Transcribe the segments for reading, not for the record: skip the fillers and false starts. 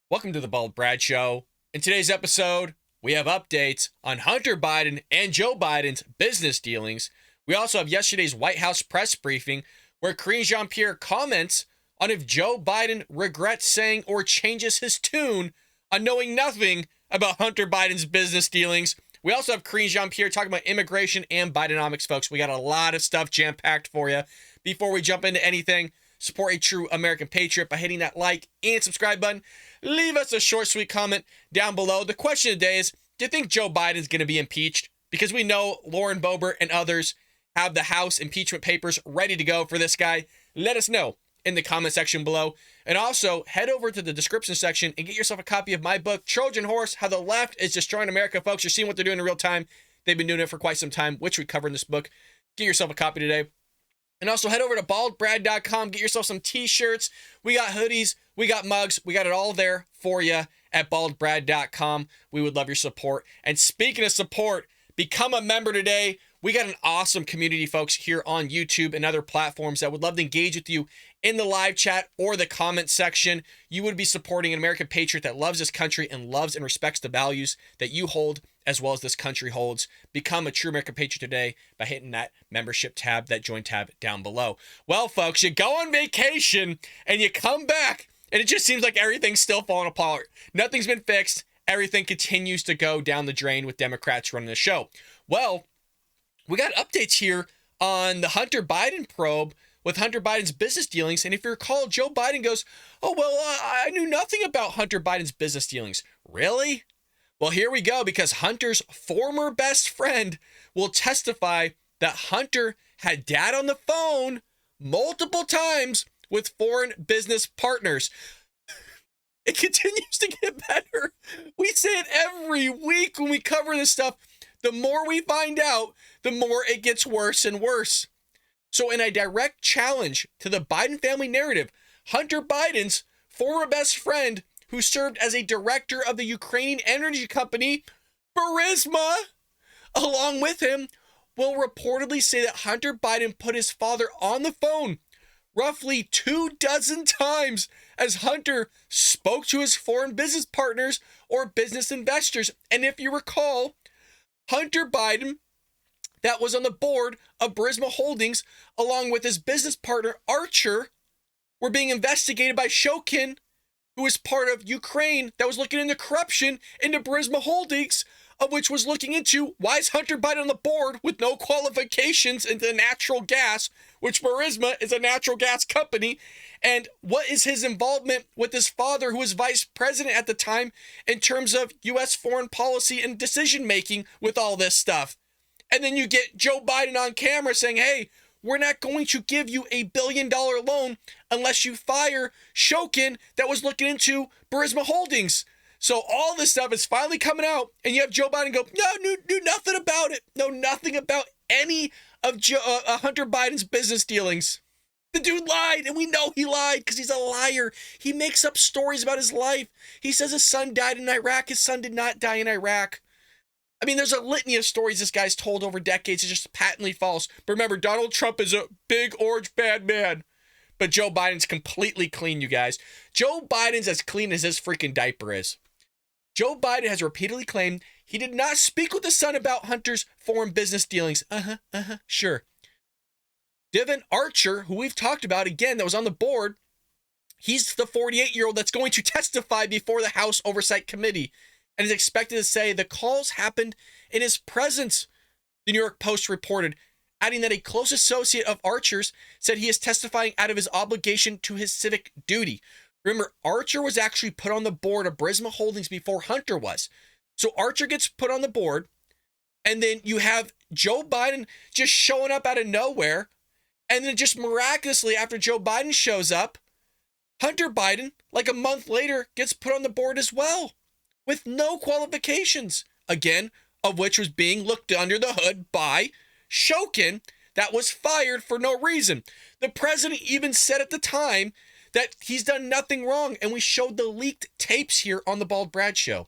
Welcome to the Bald Brad Show. In today's episode, we have updates on Hunter Biden and Joe Biden's business dealings. We also have yesterday's Whtie House press briefing where Karine Jean-Pierre comments on if Joe Biden regrets saying or changes his tune on knowing nothing about Hunter Biden's business dealings. We also have Karine Jean-Pierre talking about immigration and Bidenomics, folks. We got a lot of stuff jam-packed for you. Before we jump into anything, support a true American patriot by hitting that like and subscribe button. Leave us a short, sweet comment down below. The question today is, do you think Joe Biden's going to be impeached? Because we know Lauren Boebert and others have the House impeachment papers ready to go for this guy. Let us know in the comment section below. And also, head over to the description section and get yourself a copy of my book, Trojan Horse, How the Left is Destroying America. Folks, you're seeing what they're doing in real time. They've been doing it for quite some time, which we cover in this book. Get yourself a copy today. And also head over to baldbrad.com. Get yourself some t-shirts. We got hoodies. We got mugs. We got it all there for you at baldbrad.com. We would love your support. And speaking of support, become a member today. We got an awesome community, folks, here on YouTube and other platforms that would love to engage with you in the live chat or the comment section. You would be supporting an American patriot that loves this country and loves and respects the values that you hold as well as this country holds. Become a true American patriot today by hitting that membership tab, that join tab down below. Well, folks, you go on vacation and you come back and it just seems like everything's still falling apart. Nothing's been fixed. Everything continues to go down the drain with Democrats running the show. Well, we got updates here on the Hunter Biden probe with Hunter Biden's business dealings. And if you recall, Joe Biden goes, oh, well, I knew nothing about Hunter Biden's business dealings. Really? Well, here we go, because Hunter's former best friend will testify that Hunter had dad on the phone multiple times with foreign business partners. It continues to get better. We say it every week when we cover this stuff. The more we find out, the more it gets worse and worse. So in a direct challenge to the Biden family narrative, Hunter Biden's former best friend, who served as a director of the Ukrainian energy company, Burisma, along with him, will reportedly say that Hunter Biden put his father on the phone roughly 24 times as Hunter spoke to his foreign business partners or business investors. And if you recall, Hunter Biden, that was on the board of Burisma Holdings, along with his business partner Archer, were being investigated by Shokin, who was part of Ukraine, that was looking into corruption into Burisma Holdings, of which was looking into why is Hunter Biden on the board with no qualifications into natural gas, which Burisma is a natural gas company, and what is his involvement with his father, who was vice president at the time, in terms of U.S. foreign policy and decision-making with all this stuff. And then you get Joe Biden on camera saying, hey, we're not going to give you $1 billion loan unless you fire Shokin that was looking into Burisma Holdings. So all this stuff is finally coming out, and you have Joe Biden go, no, knew nothing about it. Know nothing about any of Hunter Biden's business dealings. The dude lied, and we know he lied because he's a liar. He makes up stories about his life. He says his son died in Iraq. His son did not die in Iraq. I mean, there's a litany of stories this guy's told over decades. It's just patently false. But remember, Donald Trump is a big, orange, bad man. But Joe Biden's completely clean, you guys. Joe Biden's as clean as his freaking diaper is. Joe Biden has repeatedly claimed he did not speak with his son about Hunter's foreign business dealings. Sure. Devin Archer, who we've talked about again, that was on the board, he's the 48-year-old that's going to testify before the House Oversight Committee and is expected to say the calls happened in his presence, the New York Post reported, adding that a close associate of Archer's said he is testifying out of his obligation to his civic duty. Remember, Archer was actually put on the board of Burisma Holdings before Hunter was. So Archer gets put on the board, and then you have Joe Biden just showing up out of nowhere, and then just miraculously after Joe Biden shows up, Hunter Biden, like a month later, gets put on the board as well, with no qualifications, again, of which was being looked under the hood by Shokin, that was fired for no reason. The president even said at the time that he's done nothing wrong, and we showed the leaked tapes here on the Bald Brad Show.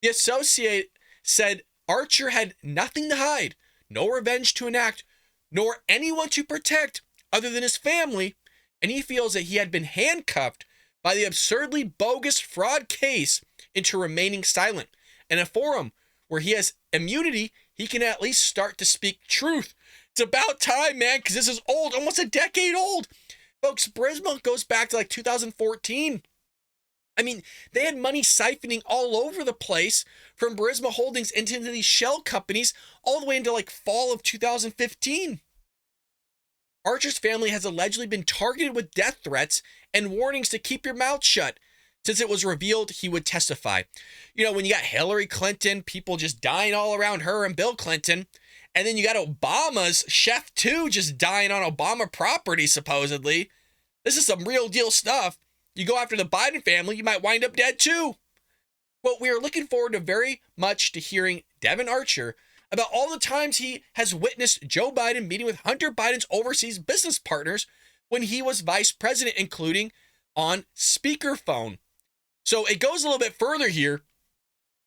The associate said Archer had nothing to hide, no revenge to enact, nor anyone to protect other than his family, and he feels that he had been handcuffed by the absurdly bogus fraud case into remaining silent. In a forum where he has immunity, he can at least start to speak truth. It's about time, man, because this is old, almost a decade old. Folks, Burisma goes back to like 2014. I mean, they had money siphoning all over the place from Burisma Holdings into these shell companies all the way into like fall of 2015. Archer's family has allegedly been targeted with death threats and warnings to keep your mouth shut since it was revealed he would testify. You know, when you got Hillary Clinton, people just dying all around her and Bill Clinton, and then you got Obama's chef too just dying on Obama property supposedly. This is some real deal stuff. You go after the Biden family, you might wind up dead too. Well, we are looking forward to very much to hearing Devin Archer about all the times he has witnessed Joe Biden meeting with Hunter Biden's overseas business partners when he was vice president, including on speakerphone. So it goes a little bit further here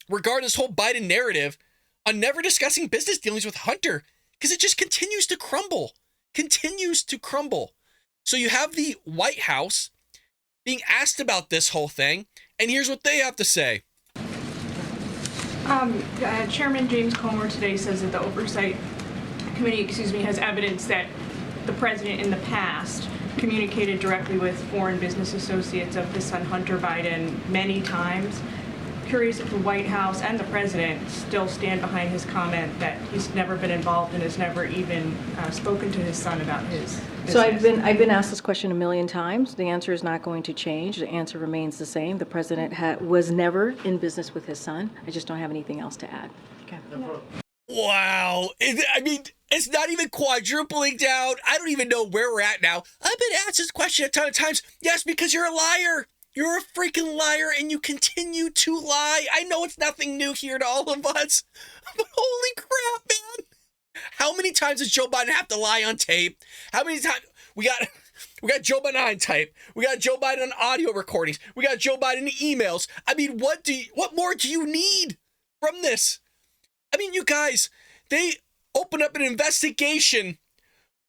regarding this whole Biden narrative on never discussing business dealings with Hunter, because it just continues to crumble. So you have the White House being asked about this whole thing, and here's what they have to say. Chairman James Comer today says that the Oversight Committee, has evidence that the president in the past communicated directly with foreign business associates of his son Hunter Biden many times. Curious if the White House and the president still stand behind his comment that he's never been involved and has never even spoken to his son about his business. So I've been asked this question a million times. The answer is not going to change. The answer remains the same. The president was never in business with his son. I just don't have anything else to add. Okay. Wow. I mean, it's not even quadrupling down. I don't even know where we're at now. I've been asked this question a ton of times. Yes, because you're a liar. You're a freaking liar, and you continue to lie. I know it's nothing new here to all of us, but holy crap, man. How many times does Joe Biden have to lie on tape? How many times? We got Joe Biden on tape. We got Joe Biden on audio recordings. We got Joe Biden in emails. I mean, what more do you need from this? I mean, you guys, they opened up an investigation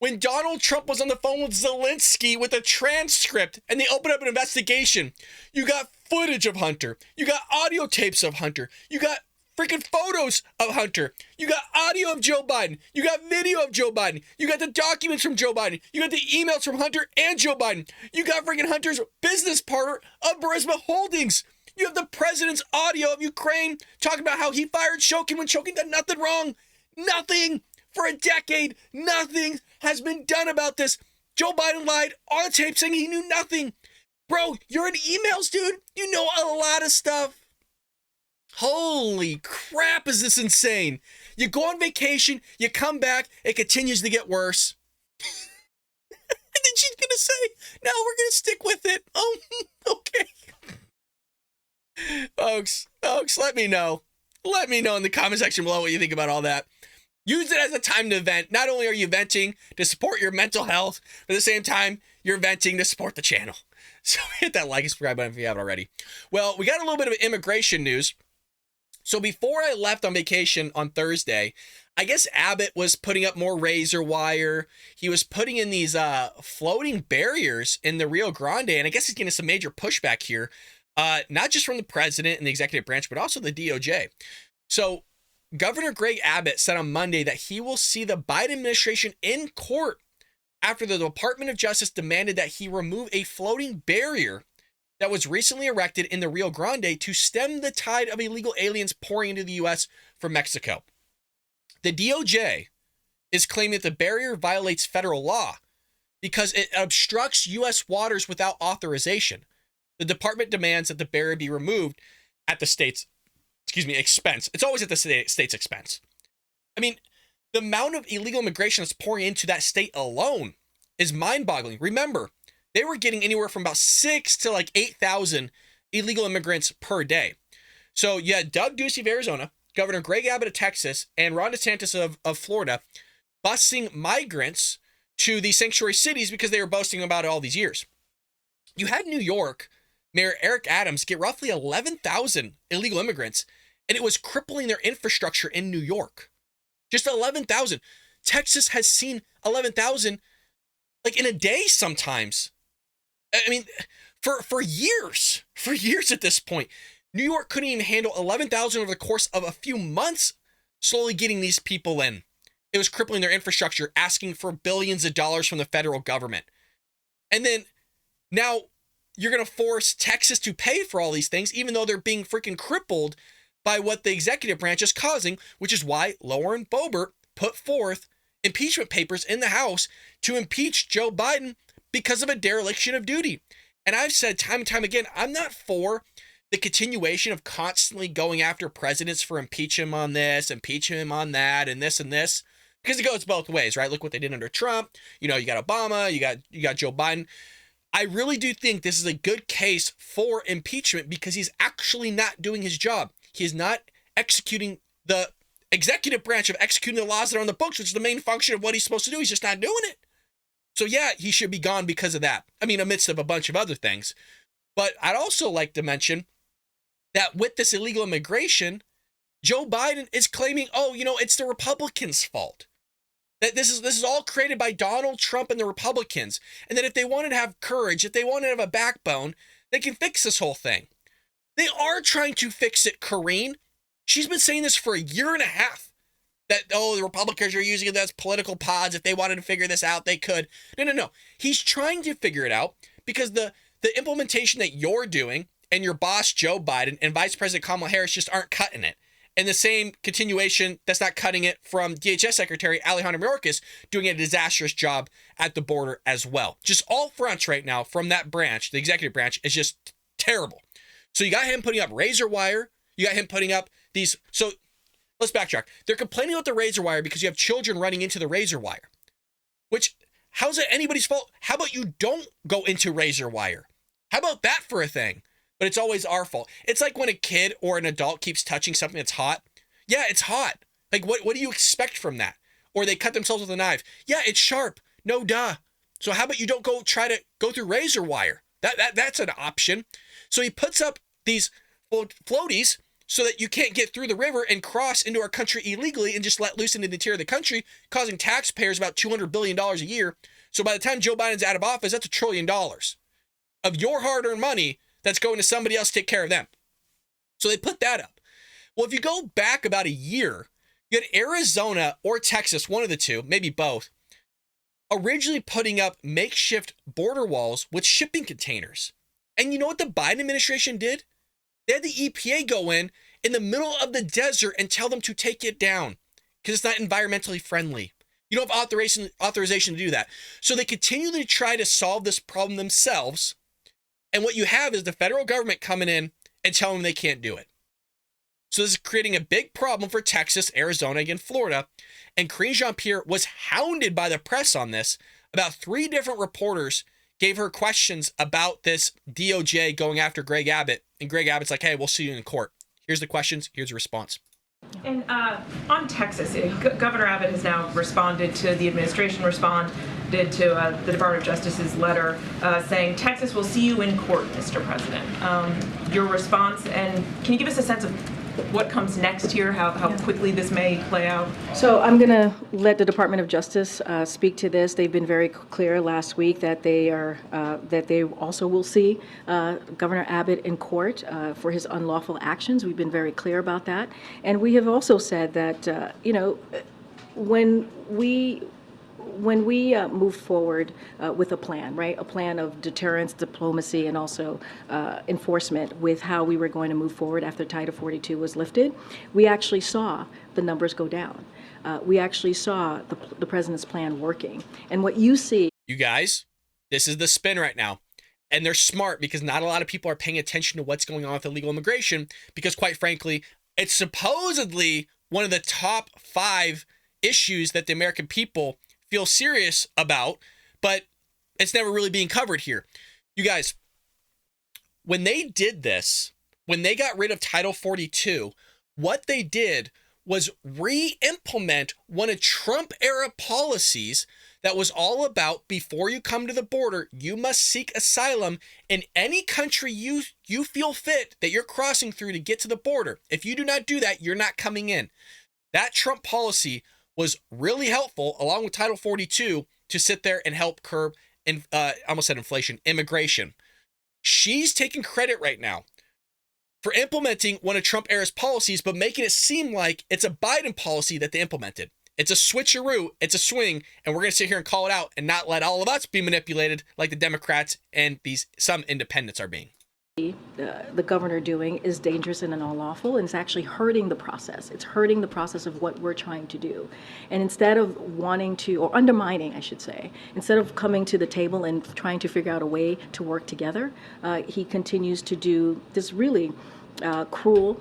when Donald Trump was on the phone with Zelensky with a transcript, and they opened up an investigation. You got footage of Hunter. You got audio tapes of Hunter. You got freaking photos of Hunter. You got audio of Joe Biden. You got video of Joe Biden. You got the documents from Joe Biden. You got the emails from Hunter and Joe Biden. You got freaking Hunter's business partner of Burisma Holdings. You have the president's audio of Ukraine talking about how he fired Shokin when Shokin did nothing wrong. Nothing. For a decade, nothing has been done about this. Joe Biden lied on the tape saying he knew nothing. Bro, you're in emails, dude. You know a lot of stuff. Holy crap, is this insane? You go on vacation, you come back, it continues to get worse. And then she's going to say, no, we're going to stick with it. Oh, okay. Folks, let me know. Let me know in the comment section below what you think about all that. Use it as a time to vent. Not only are you venting to support your mental health, but at the same time, you're venting to support the channel. So hit that like and subscribe button if you haven't already. Well, we got a little bit of immigration news. So before I left on vacation on Thursday, I guess Abbott was putting up more razor wire. He was putting in these floating barriers in the Rio Grande, and I guess he's getting some major pushback here, not just from the president and the executive branch, but also the DOJ. So Governor Greg Abbott said on Monday that he will see the Biden administration in court after the Department of Justice demanded that he remove a floating barrier that was recently erected in the Rio Grande to stem the tide of illegal aliens pouring into the U.S. from Mexico. The DOJ is claiming that the barrier violates federal law because it obstructs U.S. waters without authorization. The department demands that the barrier be removed at the state's expense. It's always at the state's expense. I mean, the amount of illegal immigration that's pouring into that state alone is mind-boggling. Remember, they were getting anywhere from about 6,000 to like 8,000 illegal immigrants per day. So you had Doug Ducey of Arizona, Governor Greg Abbott of Texas, and Ron DeSantis of Florida busing migrants to these sanctuary cities because they were boasting about it all these years. You had New York Mayor Eric Adams get roughly 11,000 illegal immigrants, and it was crippling their infrastructure in New York. Just 11,000. Texas has seen 11,000 like in a day sometimes. I mean, for years at this point. New York couldn't even handle 11,000 over the course of a few months, slowly getting these people in. It was crippling their infrastructure, asking for billions of dollars from the federal government. And then now you're going to force Texas to pay for all these things, even though they're being freaking crippled by what the executive branch is causing, which is why Lauren Boebert put forth impeachment papers in the House to impeach Joe Biden because of a dereliction of duty. And I've said time and time again, I'm not for the continuation of constantly going after presidents for impeach him on this, impeach him on that, and this, because it goes both ways, right? Look what they did under Trump. You got Obama, you got Joe Biden. I really do think this is a good case for impeachment because he's actually not doing his job. He is not executing the executive branch of executing the laws that are on the books, which is the main function of what he's supposed to do. He's just not doing it. So yeah, he should be gone because of that. I mean, amidst of a bunch of other things. But I'd also like to mention that with this illegal immigration, Joe Biden is claiming, it's the Republicans' fault. That this is all created by Donald Trump and the Republicans. And that if they wanted to have courage, if they wanted to have a backbone, they can fix this whole thing. They are trying to fix it, Karine. She's been saying this for a year and a half. That, the Republicans are using it as political pods. If they wanted to figure this out, they could. No. He's trying to figure it out because the implementation that you're doing and your boss, Joe Biden, and Vice President Kamala Harris just aren't cutting it. And the same continuation that's not cutting it from DHS Secretary Alejandro Mayorkas doing a disastrous job at the border as well. Just all fronts right now from that branch, the executive branch, is just terrible. So you got him putting up razor wire. You got him putting up these. So let's backtrack. They're complaining about the razor wire because you have children running into the razor wire, which, how's it anybody's fault? How about you don't go into razor wire? How about that for a thing? But it's always our fault. It's like when a kid or an adult keeps touching something that's hot. Yeah, it's hot. Like, what do you expect from that? Or they cut themselves with a knife. Yeah, it's sharp. No duh. So how about you don't try to go through razor wire? That's an option. So he puts up these floaties so that you can't get through the river and cross into our country illegally and just let loose into the interior of the country, causing taxpayers about $200 billion a year. So by the time Joe Biden's out of office, that's $1 trillion of your hard-earned money that's going to somebody else to take care of them. So they put that up. Well, if you go back about a year, you had Arizona or Texas, one of the two, maybe both, originally putting up makeshift border walls with shipping containers. And you know what the Biden administration did? They had the EPA go in the middle of the desert and tell them to take it down because it's not environmentally friendly. You don't have authorization to do that. So they continually try to solve this problem themselves. And what you have is the federal government coming in and telling them they can't do it. So this is creating a big problem for Texas, Arizona, and Florida. And Karine Jean-Pierre was hounded by the press on this. About 3 different reporters gave her questions about this DOJ going after Greg Abbott. And Greg Abbott's like, hey, we'll see you in court. Here's the questions. Here's the response. And on Texas, Governor Abbott has now responded to the administration responded to the Department of Justice's letter saying, Texas will see you in court, Mr. President. Your response, and can you give us a sense of what comes next here, how quickly this may play out? So I'm going to let the Department of Justice speak to this. They've been very clear last week that they also will see Governor Abbott in court for his unlawful actions. We've been very clear about that. And we have also said that, when we move forward with a plan, right? A plan of deterrence, diplomacy, and also enforcement with how we were going to move forward after Title 42 was lifted, we actually saw the numbers go down. We actually saw the president's plan working. And what you see... You guys, this is the spin right now. And they're smart because not a lot of people are paying attention to what's going on with illegal immigration because, quite frankly, it's supposedly one of the top 5 issues that the American people feel serious about, but it's never really being covered here. You guys, when they did this, when they got rid of Title 42, what they did was re-implement one of Trump-era policies that was all about, before you come to the border, you must seek asylum in any country you feel fit that you're crossing through to get to the border. If you do not do that, you're not coming in. That Trump policy was really helpful, along with Title 42, to sit there and help curb, almost said inflation, immigration. she's taking credit right now for implementing one of Trump era's policies, but making it seem like it's a Biden policy that they implemented. It's a switcheroo, it's a swing, and we're going to sit here and call it out and not let all of us be manipulated like the Democrats and some independents are being. The governor doing is dangerous and unlawful, and it's actually hurting the process. It's hurting the process of what we're trying to do. And instead of wanting to, or undermining, I should say, instead of coming to the table and trying to figure out a way to work together, he continues to do this really cruel,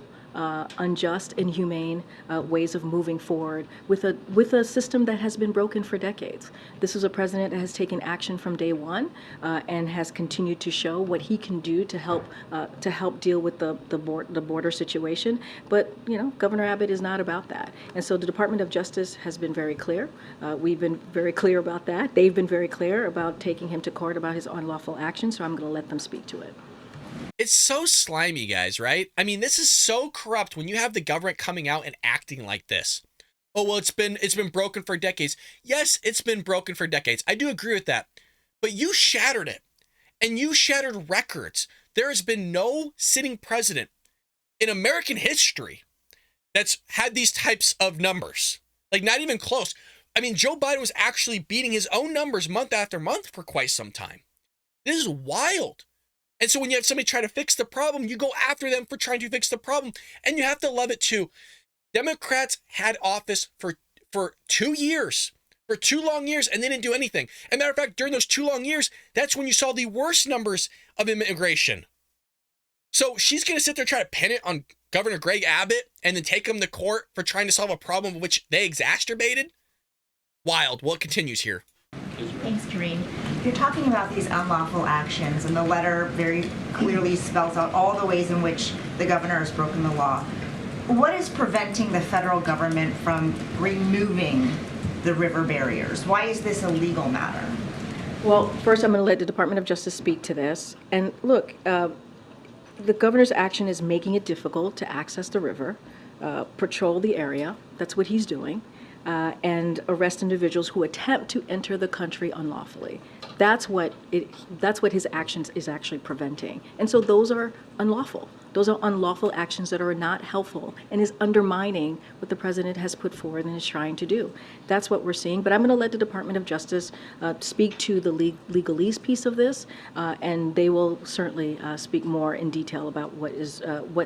unjust, inhumane ways of moving forward with a system that has been broken for decades. This is a president that has taken action from day one and has continued to show what he can do to help deal with the border situation. But Governor Abbott is not about that, and so the Department of Justice has been very clear. We've been very clear about that. They've been very clear about taking him to court about his unlawful actions. So I'm going to let them speak to it. It's so slimy, guys, right? I mean, this is so corrupt when you have the government coming out and acting like this. Oh, well, it's been broken for decades. Yes, it's been broken for decades. I do agree with that. But you shattered it. And you shattered records. There has been no sitting president in American history that's had these types of numbers. Like, not even close. I mean, Joe Biden was actually beating his own numbers month after month for quite some time. This is wild. And so when you have somebody try to fix the problem, you go after them for trying to fix the problem. And you have to love it too. Democrats had office for 2 years, for 2 long years, and they didn't do anything. As a matter of fact, during those 2 long years, that's when you saw the worst numbers of immigration. So she's going to sit there and try to pin it on Governor Greg Abbott and then take him to court for trying to solve a problem which they exacerbated? Wild. Well, it continues here. Thanks, Karine. You're talking about these unlawful actions, and the letter very clearly spells out all the ways in which the governor has broken the law. What is preventing the federal government from removing the river barriers? Why is this a legal matter? Well, first I'm going to let the Department of Justice speak to this. And look, the governor's action is making it difficult to access the river, patrol the area. That's what he's doing. And arrest individuals who attempt to enter the country unlawfully. That's what his actions is actually preventing. And so those are unlawful. Those are unlawful actions that are not helpful and is undermining what the president has put forward and is trying to do. That's what we're seeing. But I'm going to let the Department of Justice speak to the legalese piece of this, and they will certainly speak more in detail about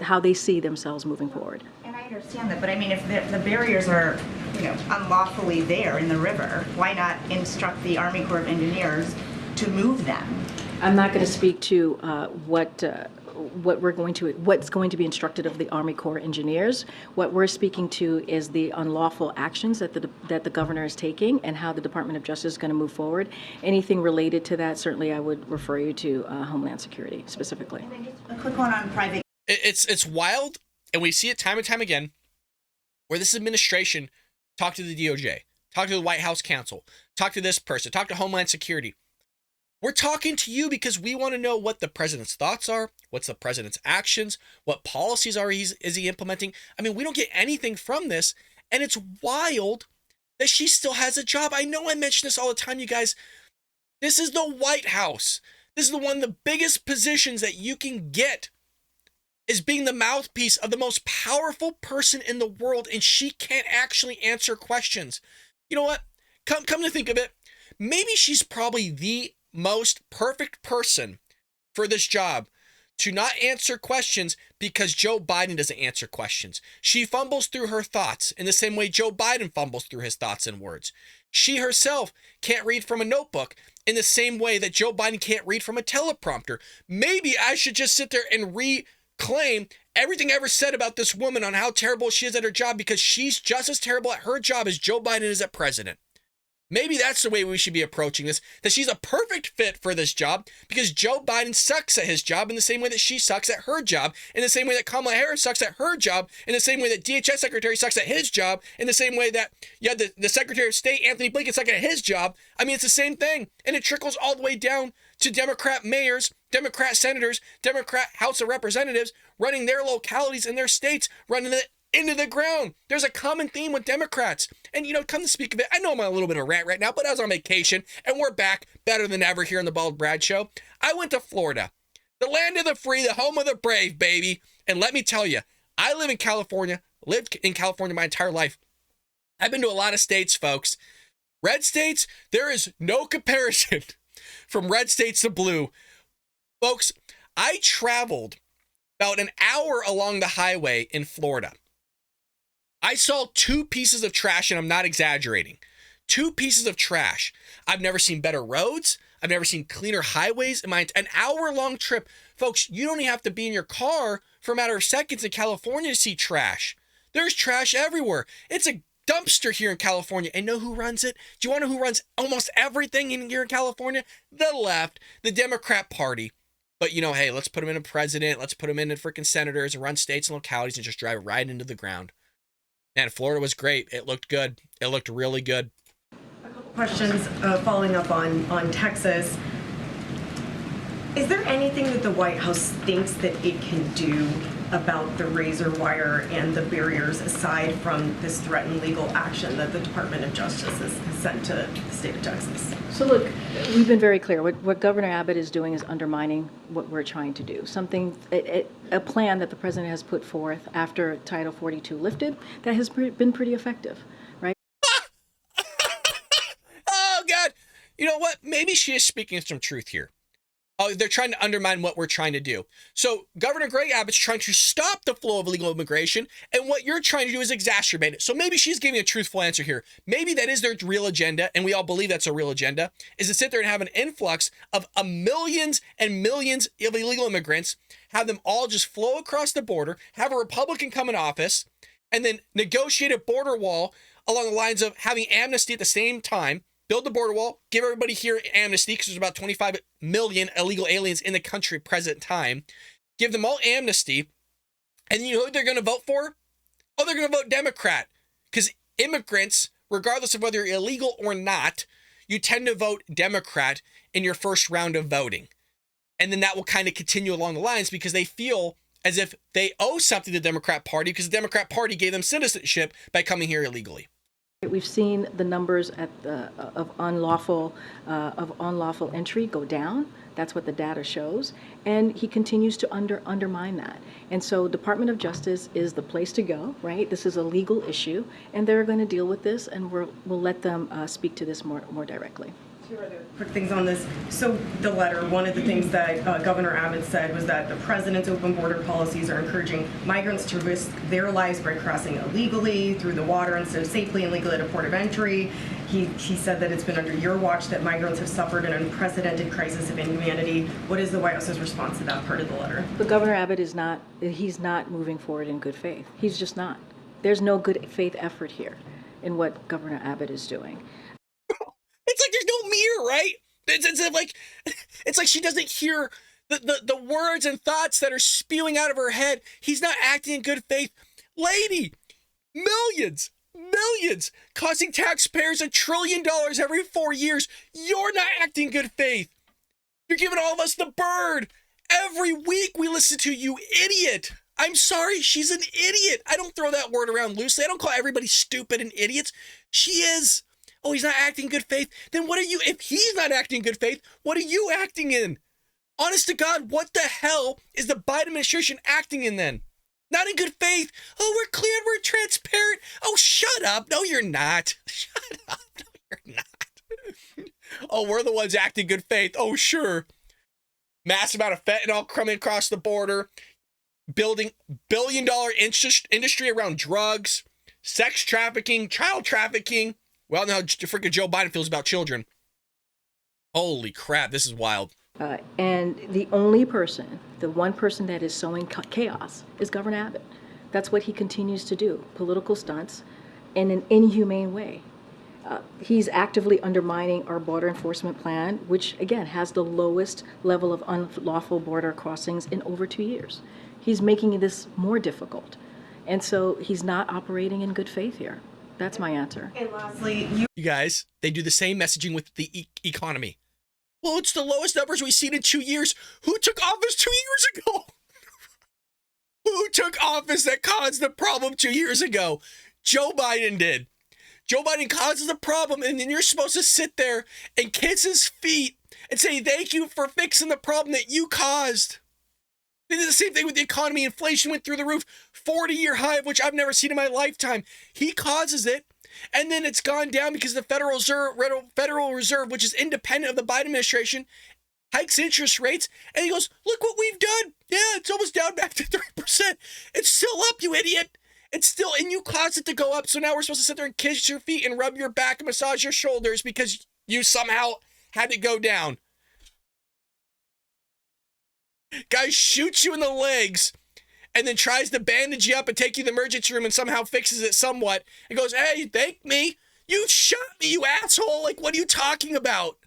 how they see themselves moving forward. And I understand that, but I mean, if the barriers are, unlawfully there in the river, why not instruct the Army Corps of Engineers to move them? I'm not going to speak to what's going to be instructed of the Army Corps engineers. What we're speaking to is the unlawful actions that the governor is taking and how the Department of Justice is going to move forward. Anything related to that, certainly I would refer you to Homeland Security specifically. And then just a quick one on private. It's wild, and we see it time and time again, where this administration talk to the DOJ, talk to the White House counsel, talk to this person, talk to Homeland Security. We're talking to you because we want to know what the president's thoughts are, what's the president's actions, what policies is he implementing. I mean, we don't get anything from this, and it's wild that she still has a job. I know I mention this all the time, you guys. This is the White House. This is one of the biggest positions that you can get, is being the mouthpiece of the most powerful person in the world, and she can't actually answer questions. You know what? Come to think of it, maybe she's probably the most perfect person for this job to not answer questions because Joe Biden doesn't answer questions. She fumbles through her thoughts in the same way Joe Biden fumbles through his thoughts and words. She herself can't read from a notebook in the same way that Joe Biden can't read from a teleprompter. Maybe I should just sit there and reclaim everything I ever said about this woman on how terrible she is at her job, because she's just as terrible at her job as Joe Biden is at president. Maybe that's the way we should be approaching this, that she's a perfect fit for this job because Joe Biden sucks at his job in the same way that she sucks at her job, in the same way that Kamala Harris sucks at her job, in the same way that DHS Secretary sucks at his job, in the same way that the Secretary of State, Anthony Blinken, sucks at his job. I mean, it's the same thing. And it trickles all the way down to Democrat mayors, Democrat senators, Democrat House of Representatives running their localities and their states, running it into the ground. There's a common theme with Democrats. And, come to speak of it, I know I'm on a little bit of a rant right now, but I was on vacation, and we're back better than ever here on the Bald Brad Show. I went to Florida. The land of the free, the home of the brave, baby. And let me tell you, I live in California, lived in California my entire life. I've been to a lot of states, folks. Red states, there is no comparison from red states to blue. Folks, I traveled about an hour along the highway in Florida. I saw 2 pieces of trash, and I'm not exaggerating. 2 pieces of trash. I've never seen better roads. I've never seen cleaner highways in an hour-long trip. Folks, you don't even have to be in your car for a matter of seconds in California to see trash. There's trash everywhere. It's a dumpster here in California. And know who runs it? Do you want to know who runs almost everything here in California? The left, the Democrat Party. But, you know, hey, let's put them in a president. Let's put them in freaking senators and run states and localities and just drive it right into the ground. Man, Florida was great. It looked good. It looked really good. Questions following up on Texas. Is there anything that the White House thinks that it can do about the razor wire and the barriers aside from this threatened legal action that the Department of Justice has sent to the state of Texas? So look, we've been very clear. What Governor Abbott is doing is undermining what we're trying to do. A plan that the president has put forth after Title 42 lifted that has been pretty effective, right? Oh, God. You know what? Maybe she is speaking some truth here. Oh, they're trying to undermine what we're trying to do. So Governor Greg Abbott's trying to stop the flow of illegal immigration, and what you're trying to do is exacerbate it. So maybe she's giving a truthful answer here. Maybe that is their real agenda, and we all believe that's a real agenda, is to sit there and have an influx of millions and millions of illegal immigrants, have them all just flow across the border, have a Republican come in office, and then negotiate a border wall along the lines of having amnesty at the same time, build the border wall, give everybody here amnesty because there's about 25 million illegal aliens in the country at present time. Give them all amnesty. And you know who they're going to vote for? Oh, they're going to vote Democrat. Because immigrants, regardless of whether you're illegal or not, you tend to vote Democrat in your first round of voting. And then that will kind of continue along the lines because they feel as if they owe something to the Democrat Party because the Democrat Party gave them citizenship by coming here illegally. We've seen the numbers of unlawful entry go down. That's what the data shows, and he continues to undermine that. And so, Department of Justice is the place to go, right? This is a legal issue, and they're going to deal with this, and we'll let them speak to this more directly. Two other quick things on this. So the letter, one of the things that Governor Abbott said was that the president's open border policies are encouraging migrants to risk their lives by crossing illegally through the water instead of safely and legally at a port of entry. He said that it's been under your watch that migrants have suffered an unprecedented crisis of inhumanity. What is the White House's response to that part of the letter? But Governor Abbott he's not moving forward in good faith. He's just not. There's no good faith effort here in what Governor Abbott is doing. It's like there's no mirror, right? It's like she doesn't hear the words and thoughts that are spewing out of her head. He's not acting in good faith. Lady, millions, costing taxpayers $1 trillion every 4 years. You're not acting in good faith. You're giving all of us the bird. Every week we listen to you, idiot. I'm sorry, she's an idiot. I don't throw that word around loosely. I don't call everybody stupid and idiots. She is. Oh, he's not acting in good faith. Then what are you, if he's not acting in good faith, what are you acting in? Honest to God, what the hell is the Biden administration acting in then? Not in good faith. Oh, we're clear and we're transparent. Oh, shut up. No, you're not. Shut up. No, you're not. Oh, we're the ones acting in good faith. Oh, sure. Massive amount of fentanyl coming across the border. Building billion-dollar industry around drugs, sex trafficking, child trafficking. Well, now freaking Joe Biden feels about children. Holy crap, this is wild. And the only person, the one person that is sowing chaos is Governor Abbott. That's what he continues to do, political stunts in an inhumane way. He's actively undermining our border enforcement plan, which, again, has the lowest level of unlawful border crossings in over 2 years. He's making this more difficult. And so he's not operating in good faith here. That's my answer. And lastly, you guys, they do the same messaging with the economy. Well, it's the lowest numbers we've seen in 2 years. Who took office 2 years ago? Who took office that caused the problem 2 years ago? Joe Biden did. Joe Biden causes the problem, and then you're supposed to sit there and kiss his feet and say, thank you for fixing the problem that you caused. They did the same thing with the economy. Inflation went through the roof, 40-year high, of which I've never seen in my lifetime. He causes it, and then it's gone down because the Federal Reserve, which is independent of the Biden administration, hikes interest rates, and he goes, look what we've done. Yeah, it's almost down back to 3%. It's still up, you idiot. It's still, and you caused it to go up, so now we're supposed to sit there and kiss your feet and rub your back and massage your shoulders because you somehow had to go down. Guy shoots you in the legs and then tries to bandage you up and take you to the emergency room and somehow fixes it somewhat and goes, hey, thank me. You shot me, you asshole. Like, what are you talking about?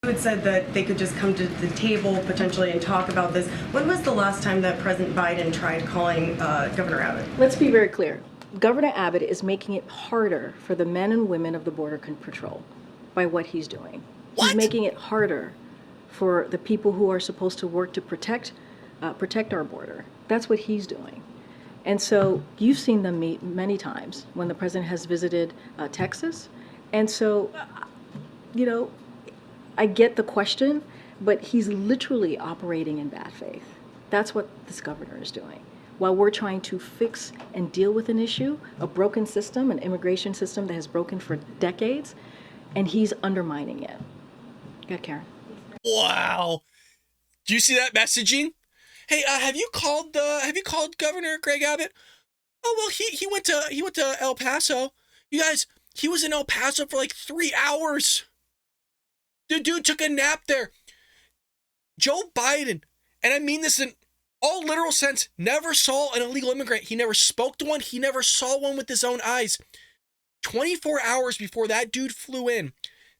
You had said that they could just come to the table potentially and talk about this. When was the last time that President Biden tried calling Governor Abbott? Let's be very clear. Governor Abbott is making it harder for the men and women of the Border Patrol by what he's doing. What? He's making it harder for the people who are supposed to work to protect our border. That's what he's doing. And so you've seen them meet many times when the president has visited Texas. And so, you know, I get the question, but he's literally operating in bad faith. That's what this governor is doing. While we're trying to fix and deal with an issue, a broken system, an immigration system that has broken for decades, and he's undermining it. Go ahead, Karen. Wow. Do you see that messaging? Hey, have you called Governor Greg Abbott? Oh, well, he went to El Paso. You guys, he was in El Paso for like 3 hours. The dude took a nap there. Joe Biden, and I mean this in all literal sense, never saw an illegal immigrant. He never spoke to one. He never saw one with his own eyes. 24 hours before that dude flew in,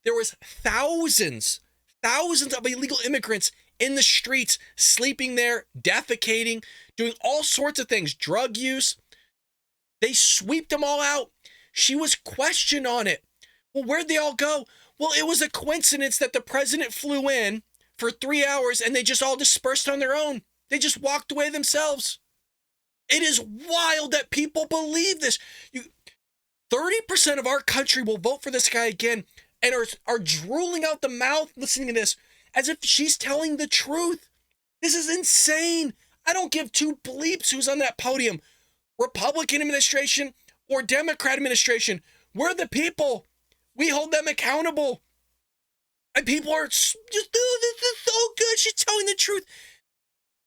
there was thousands of illegal immigrants in the streets, sleeping there, defecating, doing all sorts of things, drug use. They sweeped them all out. She was questioned on it. Well, where'd they all go? Well, it was a coincidence that the president flew in for 3 hours and they just all dispersed on their own. They just walked away themselves. It is wild that people believe this. 30% of our country will vote for this guy again and are drooling out the mouth listening to this as if she's telling the truth. This is insane. I don't give two bleeps who's on that podium. Republican administration or Democrat administration. We're the people. We hold them accountable. And people are just, oh, this is so good. She's telling the truth.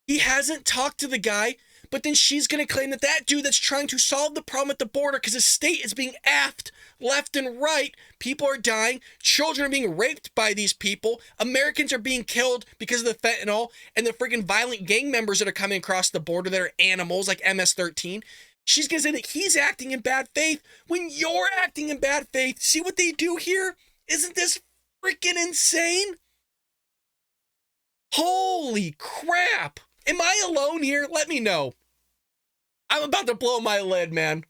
He hasn't talked to the guy, but then she's going to claim that that dude that's trying to solve the problem at the border because his state is being effed left and right. People are dying. Children are being raped by these people. Americans are being killed because of the fentanyl and the freaking violent gang members that are coming across the border that are animals like MS-13. She's going to say that he's acting in bad faith when you're acting in bad faith. See what they do here? Isn't this freaking insane? Holy crap. Am I alone here? Let me know. I'm about to blow my lid, man.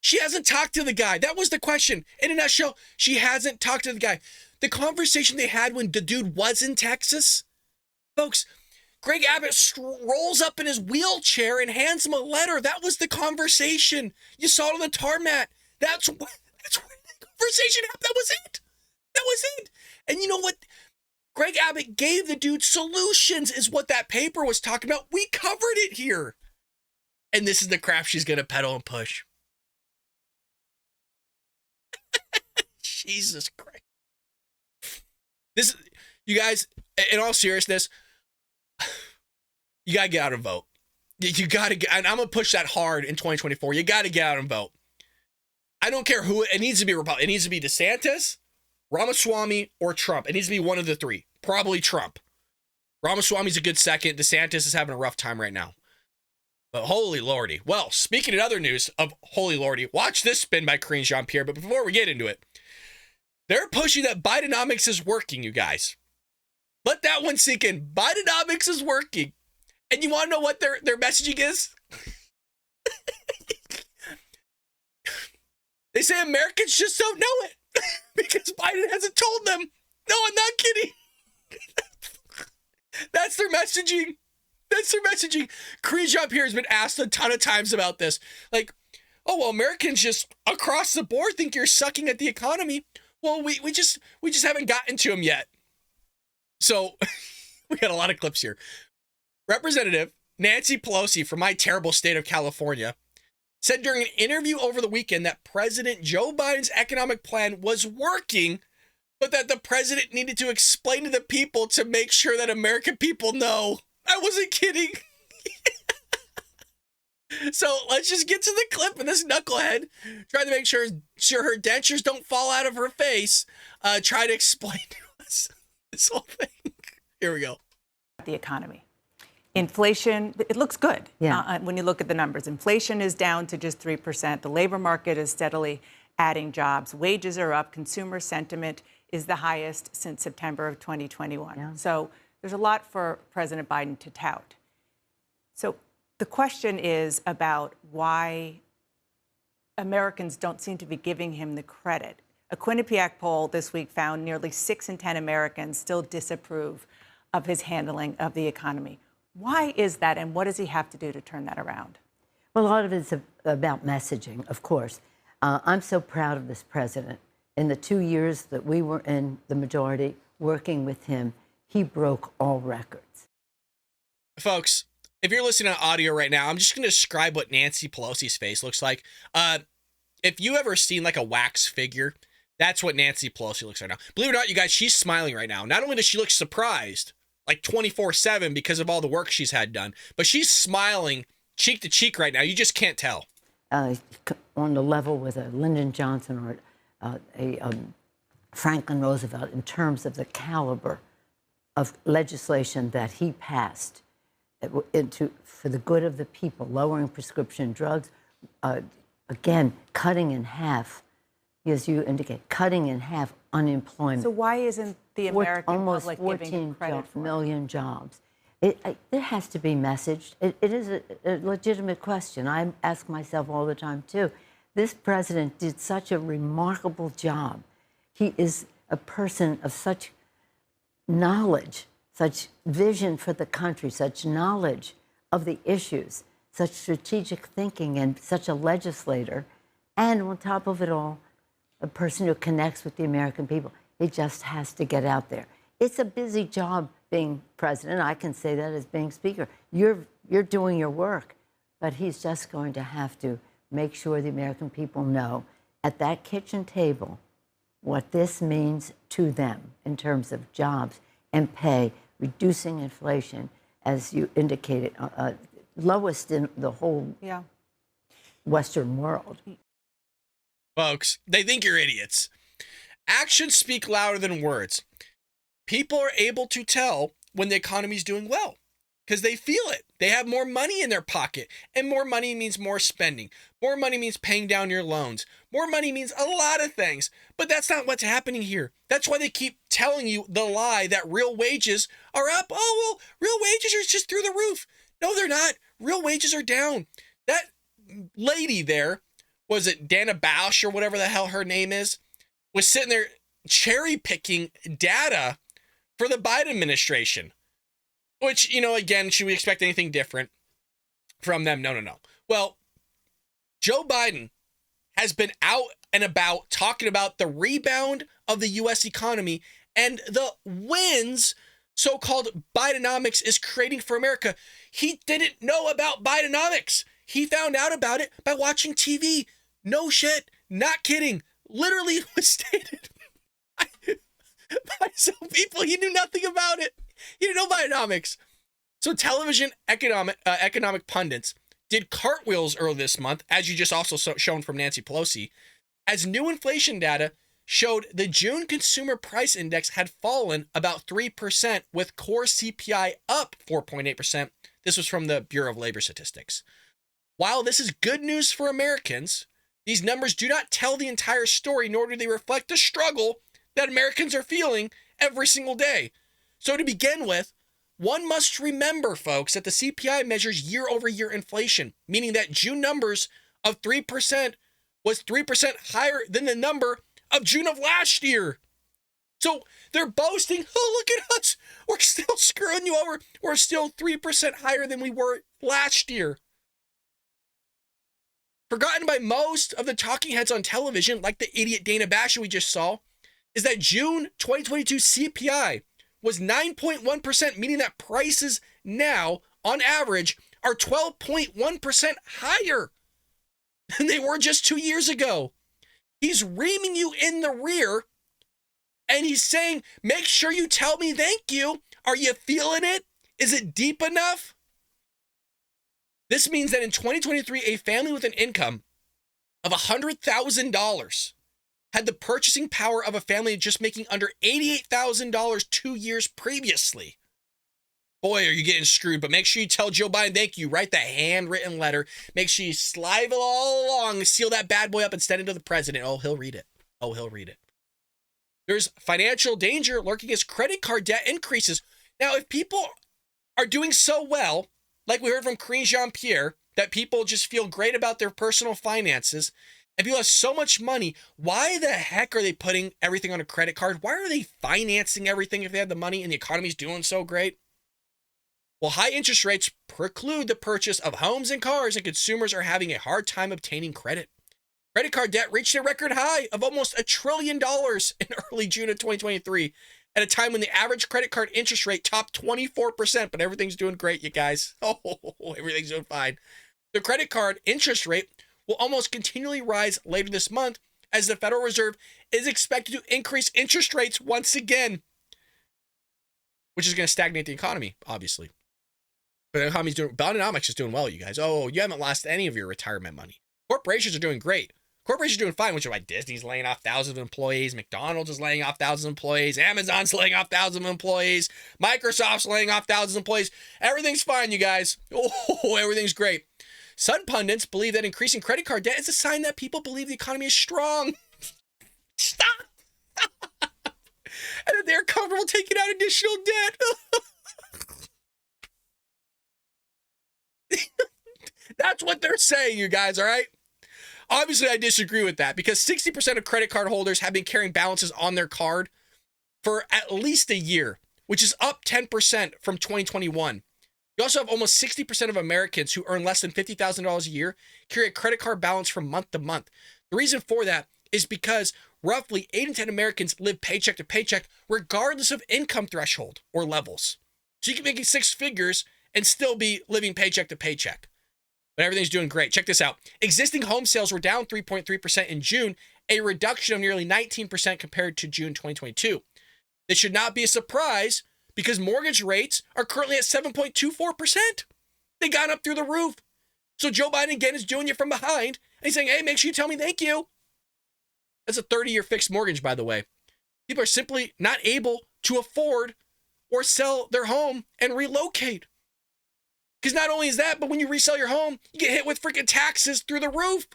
She hasn't talked to the guy. That was the question. In a nutshell, she hasn't talked to the guy. The conversation they had when the dude was in Texas, folks, Greg Abbott rolls up in his wheelchair and hands him a letter. That was the conversation. You saw it on the tarmac. That's where the conversation happened. That was it. That was it. And you know what? Greg Abbott gave the dude solutions is what that paper was talking about. We covered it here. And this is the crap she's going to peddle and push. Jesus Christ. This, you guys, in all seriousness, you got to get out and vote. You got to get, and I'm going to push that hard in 2024. You got to get out and vote. I don't care who, it needs to be Republican. It needs to be DeSantis, Ramaswamy, or Trump. It needs to be one of the three. Probably Trump. Ramaswamy's a good second. DeSantis is having a rough time right now. But holy lordy. Well, speaking in other news of holy lordy, watch this spin by Karine Jean-Pierre. But before we get into it, they're pushing that Bidenomics is working, you guys. Let that one sink in. Bidenomics is working. And you want to know what their messaging is? They say Americans just don't know it because Biden hasn't told them. No, I'm not kidding. That's their messaging. That's their messaging. Karine Jean-Pierre has been asked a ton of times about this. Like, oh, well, Americans just across the board think you're sucking at the economy. Well, we just haven't gotten to them yet. So We got a lot of clips here. Representative Nancy Pelosi from my terrible state of California said during an interview over the weekend that President Joe Biden's economic plan was working, but that the president needed to explain to the people to make sure that American people know. I wasn't kidding. So let's just get to the clip, and this knucklehead trying to make sure her dentures don't fall out of her face, try to explain to us this whole thing. Here we go. The economy. Inflation, it looks good. Yeah. When you look at the numbers. Inflation is down to just 3%. The labor market is steadily adding jobs. Wages are up. Consumer sentiment is the highest since September of 2021. Yeah. So there's a lot for President Biden to tout. So the question is about why Americans don't seem to be giving him the credit. A Quinnipiac poll this week found nearly 6 in 10 Americans still disapprove of his handling of the economy. Why is that, and what does he have to do to turn that around? Well, a lot of it's about messaging, of course. I'm so proud of this president. In the 2 years that we were in the majority working with him, he broke all records. Folks, if you're listening to audio right now, I'm just going to describe what Nancy Pelosi's face looks like. If you ever seen like a wax figure, that's what Nancy Pelosi looks like now. Believe it or not, you guys, she's smiling right now. Not only does she look surprised, like 24/7 because of all the work she's had done, but she's smiling cheek to cheek right now. You just can't tell. On the level with a Lyndon Johnson or a Franklin Roosevelt in terms of the caliber of legislation that he passed for the good of the people, lowering prescription drugs, again, cutting in half, as you indicate, cutting in half unemployment. So why isn't the American almost public giving him 14 credit for it? million jobs. It has to be messaged. It is a legitimate question. I ask myself all the time, too. This president did such a remarkable job. He is a person of such knowledge, such vision for the country, such knowledge of the issues, such strategic thinking, and such a legislator. And on top of it all, a person who connects with the American people. He just has to get out there. It's a busy job being president. I can say that as being speaker. You're doing your work, but he's just going to have to make sure the American people know at that kitchen table what this means to them in terms of jobs and pay, reducing inflation, as you indicated, lowest in the whole Western world. Folks, they think you're idiots. Actions speak louder than words. People are able to tell when the economy's doing well because they feel it. They have more money in their pocket, and more money means more spending. More money means paying down your loans. More money means a lot of things, but that's not what's happening here. That's why they keep telling you the lie that real wages are up. Oh, well, real wages are just through the roof. No, they're not. Real wages are down. That lady there, was it Dana Bausch or whatever the hell her name is, was sitting there cherry picking data for the Biden administration. Which, you know, again, should we expect anything different from them? No. Well, Joe Biden has been out and about talking about the rebound of the U.S. economy and the wins so-called Bidenomics is creating for America. He didn't know about Bidenomics. He found out about it by watching TV. No shit. Not kidding. Literally was stated by some people. He knew nothing about it. He didn't know Bidenomics. So television economic pundits did cartwheels earlier this month, as you just also shown from Nancy Pelosi, as new inflation data showed the June consumer price index had fallen about 3%, with core CPI up 4.8%. This was from the Bureau of Labor Statistics. While this is good news for Americans, these numbers do not tell the entire story, nor do they reflect the struggle that Americans are feeling every single day. So to begin with, one must remember, folks, that the CPI measures year-over-year inflation, meaning that June numbers of 3% was 3% higher than the number of June of last year. So they're boasting, oh, look at us. We're still screwing you over. We're still 3% higher than we were last year. Forgotten by most of the talking heads on television, like the idiot Dana Bausch we just saw, is that June 2022 CPI was 9.1%, meaning that prices now, on average, are 12.1% higher than they were just 2 years ago. He's reaming you in the rear, and he's saying, make sure you tell me thank you. Are you feeling it? Is it deep enough? This means that in 2023, a family with an income of $100,000 had the purchasing power of a family just making under $88,000 2 years previously. Boy, are you getting screwed, but make sure you tell Joe Biden thank you. Write that handwritten letter. Make sure you slide it all along, seal that bad boy up, and send it to the president. Oh, he'll read it. Oh, he'll read it. There's financial danger lurking as credit card debt increases. Now, if people are doing so well, like we heard from Karine Jean-Pierre, that people just feel great about their personal finances, and people have so much money, why the heck are they putting everything on a credit card? Why are they financing everything if they have the money and the economy's doing so great? Well, high interest rates preclude the purchase of homes and cars, and consumers are having a hard time obtaining credit. Credit card debt reached a record high of almost $1 trillion in early June of 2023, at a time when the average credit card interest rate topped 24%, but everything's doing great, you guys. Oh, everything's doing fine. The credit card interest rate will almost continually rise later this month, as the Federal Reserve is expected to increase interest rates once again, which is going to stagnate the economy, obviously. But the economy's doing, Bidenomics is doing well, you guys. Oh, you haven't lost any of your retirement money. Corporations are doing great. Corporations are doing fine, which is why Disney's laying off thousands of employees, McDonald's is laying off thousands of employees, Amazon's laying off thousands of employees, Microsoft's laying off thousands of employees. Everything's fine, you guys. Oh, everything's great. Some pundits believe that increasing credit card debt is a sign that people believe the economy is strong. Stop! And that they're comfortable taking out additional debt. That's what they're saying, you guys, all right? Obviously, I disagree with that, because 60% of credit card holders have been carrying balances on their card for at least a year, which is up 10% from 2021. You also have almost 60% of Americans who earn less than $50,000 a year carry a credit card balance from month to month. The reason for that is because roughly 8 in 10 Americans live paycheck to paycheck, regardless of income threshold or levels. So you can make 6 figures and still be living paycheck to paycheck. But everything's doing great. Check this out. Existing home sales were down 3.3% in June, a reduction of nearly 19% compared to June 2022. This should not be a surprise, because mortgage rates are currently at 7.24%. They got up through the roof. So Joe Biden again is doing it from behind, and he's saying, hey, make sure you tell me thank you. That's a 30-year fixed mortgage, by the way. People are simply not able to afford or sell their home and relocate. Because not only is that, but when you resell your home, you get hit with freaking taxes through the roof.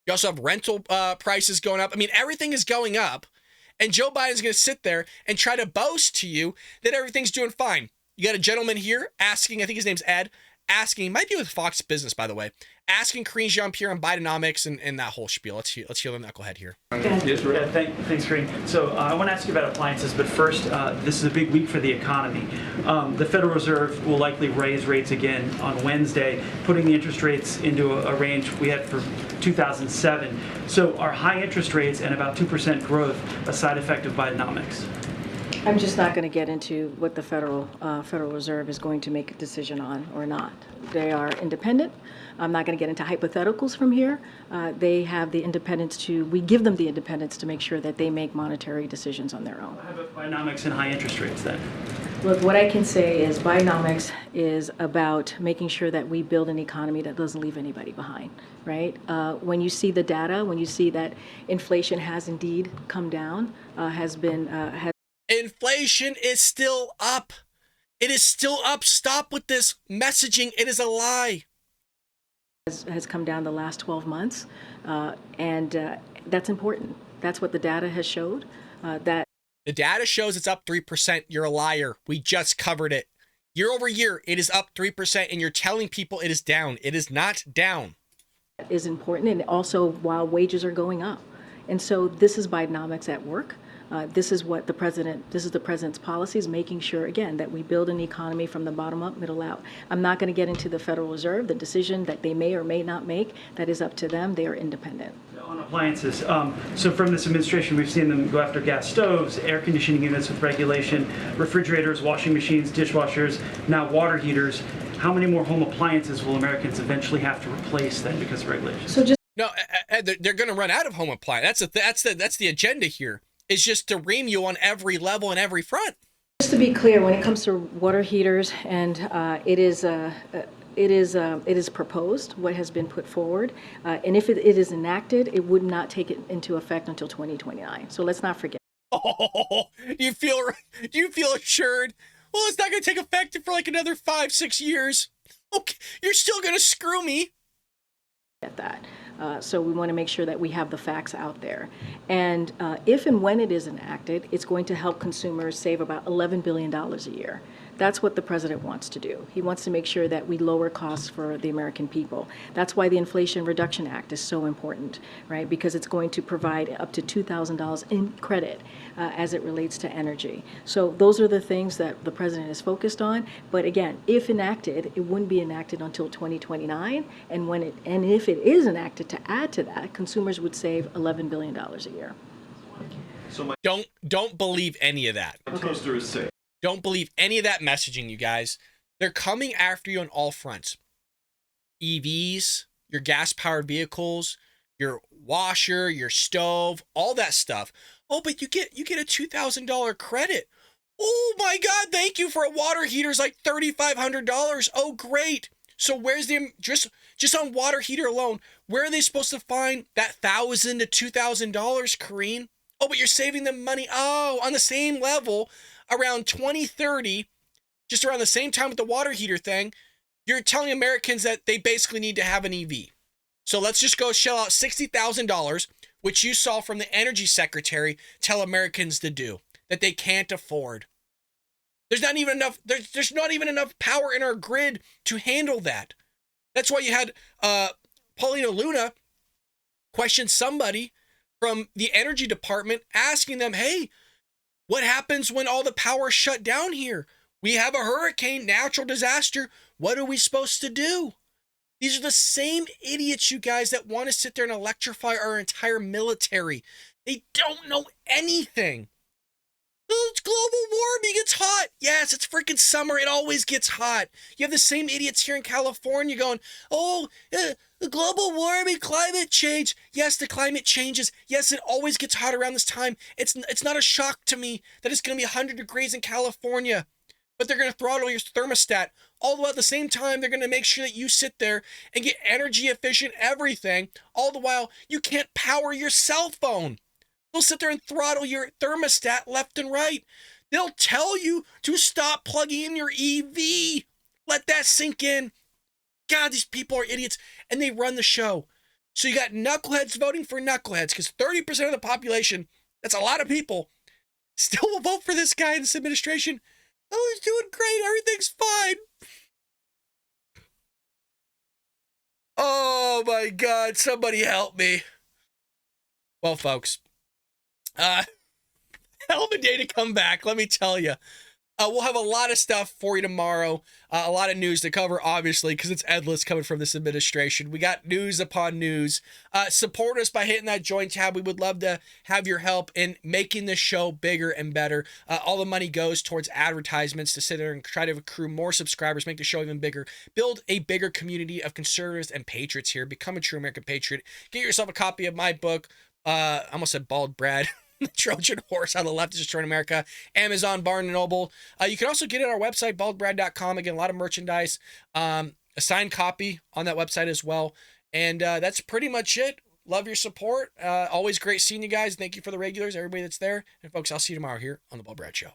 You also have rental prices going up. I mean, everything is going up. And Joe Biden's going to sit there and try to boast to you that everything's doing fine. You got a gentleman here asking, I think his name's Ed, asking, might be with Fox Business, by the way, asking Karine Jean-Pierre on Bidenomics and that whole spiel. Let's hear the knucklehead here. Yes, thanks, Karine. So I want to ask you about appliances, but first, this is a big week for the economy. The Federal Reserve will likely raise rates again on Wednesday, putting the interest rates into a range we had for 2007. So are high interest rates and about 2% growth a side effect of Bidenomics? I'm just not going to get into what the Federal Reserve is going to make a decision on or not. They are independent. I'm not going to get into hypotheticals from here. They have the independence we give them the independence to make sure that they make monetary decisions on their own. How about Bidenomics and high interest rates then? Look, what I can say is Bidenomics is about making sure that we build an economy that doesn't leave anybody behind, right? When you see the data, when you see that inflation has indeed come down, Inflation is still up. It is still up. Stop with this messaging. It is a lie. Has come down the last 12 months, and that's important. That's what the data has showed. The data shows it's up 3%. You're a liar. We just covered it. Year over year, it is up 3%, and you're telling people it is down. It is not down. Is important, and also while wages are going up. And so this is Bidenomics at work. This is what the president, this is the president's policies, making sure, again, that we build an economy from the bottom up, middle out. I'm not going to get into the Federal Reserve, the decision that they may or may not make. That is up to them. They are independent. On appliances, so from this administration, we've seen them go after gas stoves, air conditioning units with regulation, refrigerators, washing machines, dishwashers, now water heaters. How many more home appliances will Americans eventually have to replace then because of regulations? So just No, they're going to run out of home appliance. That's the agenda here. Is just to ream you on every level and every front. Just to be clear, when it comes to water heaters, and it is proposed, what has been put forward, and if it is enacted, it would not take it into effect until 2029. So let's not forget. Oh, do you feel assured? Well, it's not going to take effect for like another 5-6 years. Okay, you're still going to screw me. At that. So we want to make sure that we have the facts out there. And if and when it is enacted, it's going to help consumers save about $11 billion a year. That's what the president wants to do. He wants to make sure that we lower costs for the American people. That's why the Inflation Reduction Act is so important, right? Because it's going to provide up to $2,000 in credit as it relates to energy. So those are the things that the president is focused on. But again, if enacted, it wouldn't be enacted until 2029. And if it is enacted, to add to that, consumers would save $11 billion a year. So don't believe any of that. Toaster is safe. Don't believe any of that messaging, you guys. They're coming after you on all fronts. EVs, your gas-powered vehicles, your washer, your stove, all that stuff. Oh, but you get a $2,000 credit. Oh my God, thank you for a water heater is like $3,500. Oh, great. So where's the just on water heater alone, where are they supposed to find that $1,000 to $2,000, Karine? Oh, but you're saving them money. Oh, on the same level, around 2030, just around the same time with the water heater thing, you're telling Americans that they basically need to have an EV. So let's just go shell out $60,000, which you saw from the energy secretary tell Americans to do, that they can't afford. There's not even enough power in our grid to handle that. That's why you had Paulina Luna question somebody from the energy department asking them, hey, what happens when all the power is shut down here? We have a hurricane, natural disaster. What are we supposed to do? These are the same idiots, you guys, that want to sit there and electrify our entire military. They don't know anything. Oh, it's global warming. It's hot. Yes, it's freaking summer. It always gets hot. You have the same idiots here in California going, the global warming, climate change. Yes, the climate changes. Yes, it always gets hot around this time. It's not a shock to me that it's going to be 100 degrees in California. But they're going to throttle your thermostat. All the while at the same time, they're going to make sure that you sit there and get energy efficient everything. All the while, you can't power your cell phone. They'll sit there and throttle your thermostat left and right. They'll tell you to stop plugging in your EV. Let that sink in. God, these people are idiots, and they run the show. So you got knuckleheads voting for knuckleheads, because 30% of the population, that's a lot of people, still will vote for this guy in this administration. Oh, he's doing great. Everything's fine. Oh, my God. Somebody help me. Well, folks, hell of a day to come back, let me tell you. We'll have a lot of stuff for you tomorrow. A lot of news to cover, obviously, because it's endless coming from this administration. We got news upon news. Support us by hitting that join tab. We would love to have your help in making this show bigger and better. All the money goes towards advertisements to sit there and try to accrue more subscribers, make the show even bigger, build a bigger community of conservatives and patriots here. Become a true American patriot. Get yourself a copy of my book. I almost said Bald Brad. The Trojan Horse, How the Left is Destroying America. Amazon, Barnes & Noble. You can also get it on our website, baldbrad.com. Again, a lot of merchandise. A signed copy on that website as well. And that's pretty much it. Love your support. Always great seeing you guys. Thank you for the regulars, everybody that's there. And folks, I'll see you tomorrow here on The Bald Brad Show.